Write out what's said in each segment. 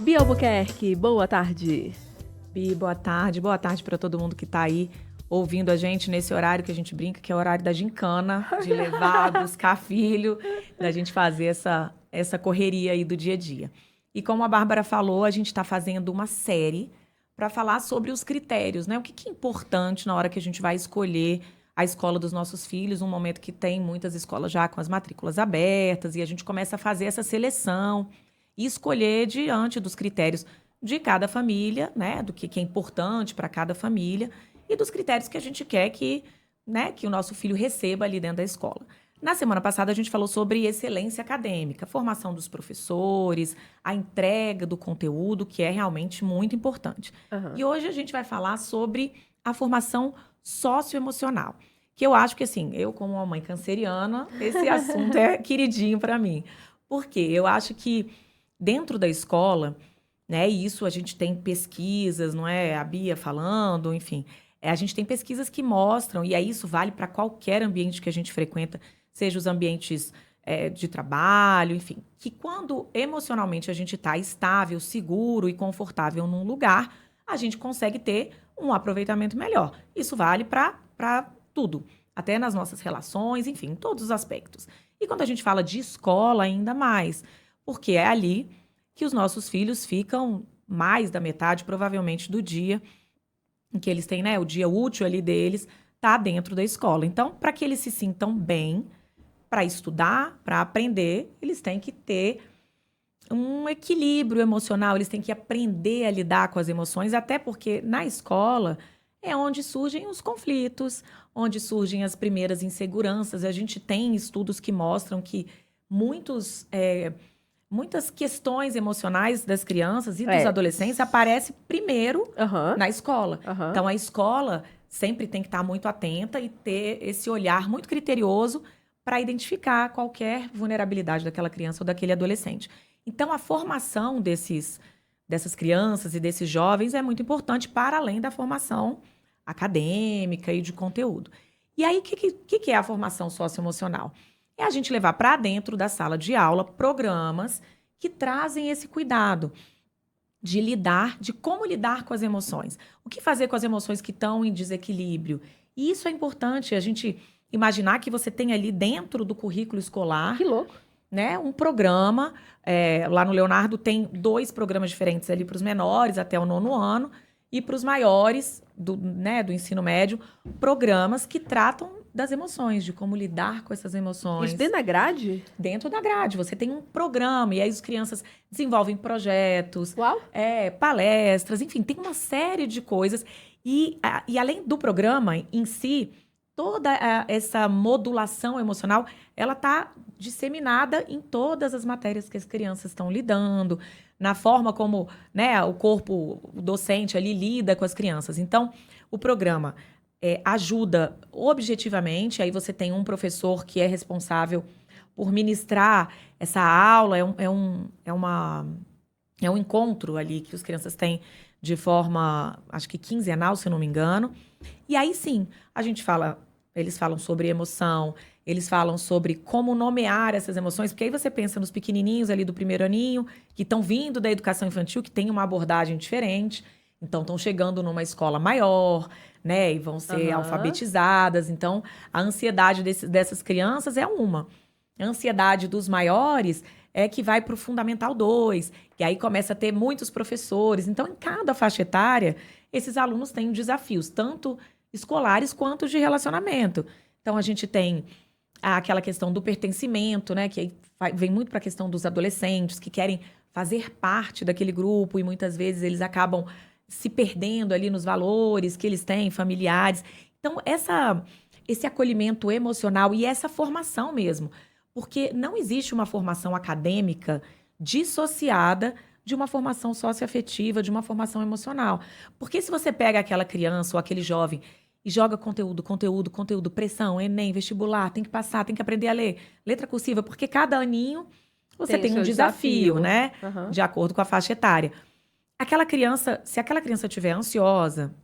Bia Albuquerque, boa tarde. Bi, boa tarde para todo mundo que está aí ouvindo a gente nesse horário que a gente brinca, que é o horário da gincana, de levar, buscar filho, da gente fazer essa correria aí do dia a dia. E como a Bárbara falou, a gente está fazendo uma série para falar sobre os critérios, né? O que é importante na hora que a gente vai escolher a escola dos nossos filhos, um momento que tem muitas escolas já com as matrículas abertas, e a gente começa a fazer essa seleção e escolher diante dos critérios de cada família, né, do que é importante para cada família e dos critérios que a gente quer que, né, que o nosso filho receba ali dentro da escola. Na semana passada a gente falou sobre excelência acadêmica, formação dos professores, a entrega do conteúdo, que é realmente muito importante. E hoje a gente vai falar sobre a formação socioemocional, que eu acho que, assim, eu como uma mãe canceriana, esse assunto é queridinho para mim. Por quê? Eu acho que dentro da escola, né, e isso a gente tem pesquisas, não é? A Bia falando, enfim. A gente tem pesquisas que mostram, e aí isso vale para qualquer ambiente que a gente frequenta, seja os ambientes de trabalho, enfim, que quando emocionalmente a gente está estável, seguro e confortável num lugar, a gente consegue ter um aproveitamento melhor. Isso vale para tudo, até nas nossas relações, enfim, em todos os aspectos. E quando a gente fala de escola, ainda mais, porque é ali que os nossos filhos ficam mais da metade, provavelmente, do dia em que eles têm, né, o dia útil ali deles, tá dentro da escola. Então, para que eles se sintam bem, para estudar, para aprender, eles têm que ter um equilíbrio emocional, eles têm que aprender a lidar com as emoções, até porque na escola é onde surgem os conflitos, onde surgem as primeiras inseguranças. A gente tem estudos que mostram que muitas questões emocionais das crianças e dos adolescentes aparecem primeiro na escola. Então, a escola sempre tem que estar muito atenta e ter esse olhar muito criterioso para identificar qualquer vulnerabilidade daquela criança ou daquele adolescente. Então, a formação dessas crianças e desses jovens é muito importante para além da formação acadêmica e de conteúdo. E aí, o que é a formação socioemocional? É a gente levar para dentro da sala de aula programas que trazem esse cuidado de como lidar com as emoções. O que fazer com as emoções que estão em desequilíbrio. E isso é importante, a gente imaginar que você tem ali dentro do currículo escolar... Que louco! Né, um programa, lá no Leonardo tem 2 programas diferentes ali para os menores até o 9º ano e para os maiores do ensino médio, programas que tratam das emoções, de como lidar com essas emoções. Isso dentro da grade? Dentro da grade. Você tem um programa e aí as crianças desenvolvem projetos, palestras, enfim, tem uma série de coisas. E além do programa em si, toda essa modulação emocional, ela está disseminada em todas as matérias que as crianças estão lidando, na forma como, né, o corpo docente ali lida com as crianças. Então, o programa ajuda objetivamente, aí você tem um professor que é responsável por ministrar essa aula, é um encontro ali que as crianças têm de forma, acho que quinzenal, se eu não me engano. E aí sim, eles falam sobre emoção, eles falam sobre como nomear essas emoções, porque aí você pensa nos pequenininhos ali do 1º aninho, que estão vindo da educação infantil, que tem uma abordagem diferente, então estão chegando numa escola maior, né, e vão ser alfabetizadas. Então, a ansiedade dessas crianças é uma. A ansiedade dos maiores é que vai para o Fundamental 2, e aí começa a ter muitos professores. Então, em cada faixa etária, esses alunos têm desafios, tanto escolares quanto de relacionamento. Então, a gente tem aquela questão do pertencimento, né, que vem muito para a questão dos adolescentes que querem fazer parte daquele grupo e muitas vezes eles acabam se perdendo ali nos valores que eles têm, familiares. Então, esse acolhimento emocional e essa formação mesmo, porque não existe uma formação acadêmica dissociada de uma formação socioafetiva, de uma formação emocional. Porque se você pega aquela criança ou aquele jovem e joga conteúdo, pressão, Enem, vestibular, tem que passar, tem que aprender a ler, letra cursiva, porque cada aninho você tem um desafio, né? De acordo com a faixa etária. Se aquela criança estiver ansiosa,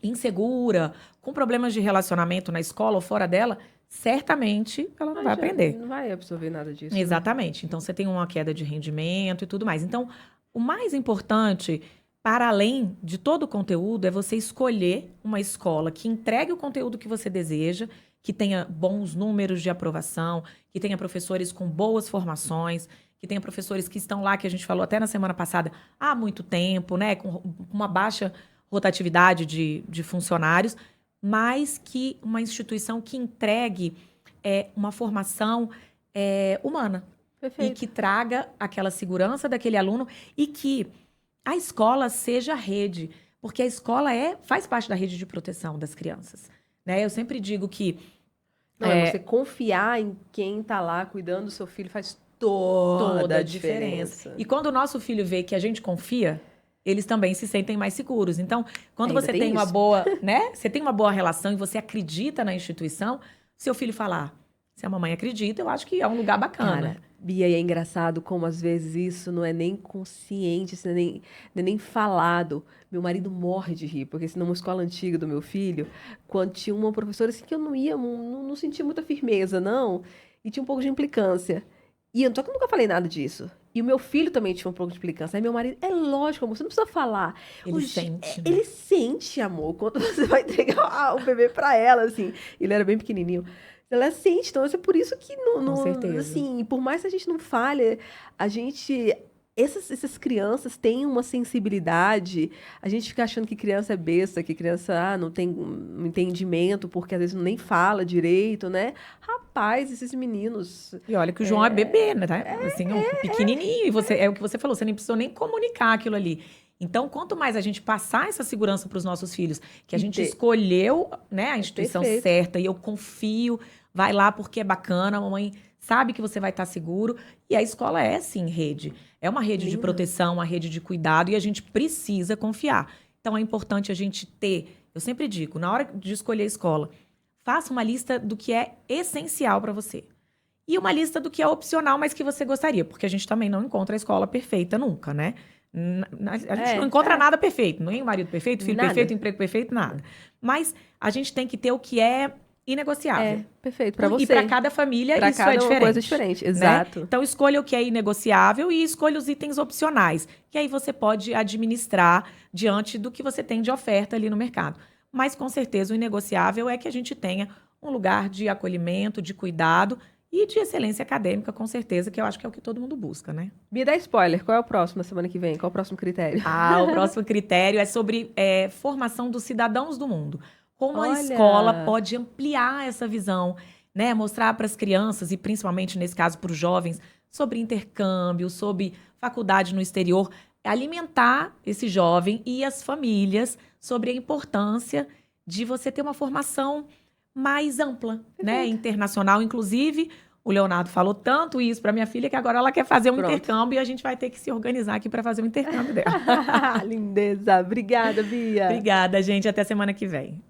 insegura, com problemas de relacionamento na escola ou fora dela, certamente ela não vai aprender. Não vai absorver nada disso. Exatamente. Então, você tem uma queda de rendimento e tudo mais. Então, o mais importante, para além de todo o conteúdo, é você escolher uma escola que entregue o conteúdo que você deseja, que tenha bons números de aprovação, que tenha professores com boas formações, que tenha professores que estão lá, que a gente falou até na semana passada, há muito tempo, né, com uma baixa rotatividade de funcionários, mas que uma instituição que entregue uma formação humana. Perfeito. E que traga aquela segurança daquele aluno e que a escola seja a rede, porque a escola faz parte da rede de proteção das crianças, né? Eu sempre digo que você confiar em quem está lá cuidando do seu filho faz toda a diferença. E quando o nosso filho vê que a gente confia, eles também se sentem mais seguros. Então, quando Ainda você tem tem uma isso. boa, né? Você tem uma boa relação e você acredita na instituição, seu filho falar, se a mamãe acredita, eu acho que é um lugar bacana. Cara, Bia, e é engraçado como às vezes isso não é nem consciente, isso não é nem falado. Meu marido morre de rir, porque numa escola antiga do meu filho, quando tinha uma professora assim que eu não sentia muita firmeza, não, e tinha um pouco de implicância. Só que eu nunca falei nada disso. E o meu filho também tinha um pouco de implicância. Aí meu marido, é lógico, amor, você não precisa falar. Ele sente, né? Ele sente, amor, quando você vai entregar o bebê pra ela, assim. Ele era bem pequenininho. Ela sente, então é por isso que Com certeza. assim, por mais que a gente não fale, essas crianças têm uma sensibilidade. A gente fica achando que criança é besta, que criança não tem um entendimento, porque às vezes nem fala direito, né? Rapaz, esses meninos. E olha que o João é bebê, né? Assim, pequenininho. E é o que você falou, você nem precisou nem comunicar aquilo ali. Então, quanto mais a gente passar essa segurança para os nossos filhos, que a gente escolheu, né, a instituição certa, e eu confio, vai lá porque é bacana, a mamãe sabe que você vai estar seguro. E a escola é, sim, rede. É uma rede de proteção, uma rede de cuidado, e a gente precisa confiar. Então, é importante a gente ter, eu sempre digo, na hora de escolher a escola, faça uma lista do que é essencial para você. E uma lista do que é opcional, mas que você gostaria, porque a gente também não encontra a escola perfeita nunca, né? A gente não encontra nada perfeito, nem o marido perfeito, filho perfeito, emprego perfeito, nada. Mas a gente tem que ter o que é inegociável. Perfeito, para você. E para cada família isso é diferente. Uma coisa diferente, exato. Né? Então escolha o que é inegociável e escolha os itens opcionais, que aí você pode administrar diante do que você tem de oferta ali no mercado. Mas com certeza o inegociável é que a gente tenha um lugar de acolhimento, de cuidado e de excelência acadêmica, com certeza, que eu acho que é o que todo mundo busca, né? Me dá spoiler, qual é o próximo na semana que vem? Qual é o próximo critério? O próximo critério é sobre formação dos cidadãos do mundo. Como a escola pode ampliar essa visão, né? Mostrar para as crianças, e principalmente nesse caso para os jovens, sobre intercâmbio, sobre faculdade no exterior, alimentar esse jovem e as famílias sobre a importância de você ter uma formação mais ampla, né? Internacional, inclusive. O Leonardo falou tanto isso para minha filha que agora ela quer fazer um intercâmbio e a gente vai ter que se organizar aqui para fazer o intercâmbio dela. Lindeza. Obrigada, Bia. Obrigada, gente. Até semana que vem.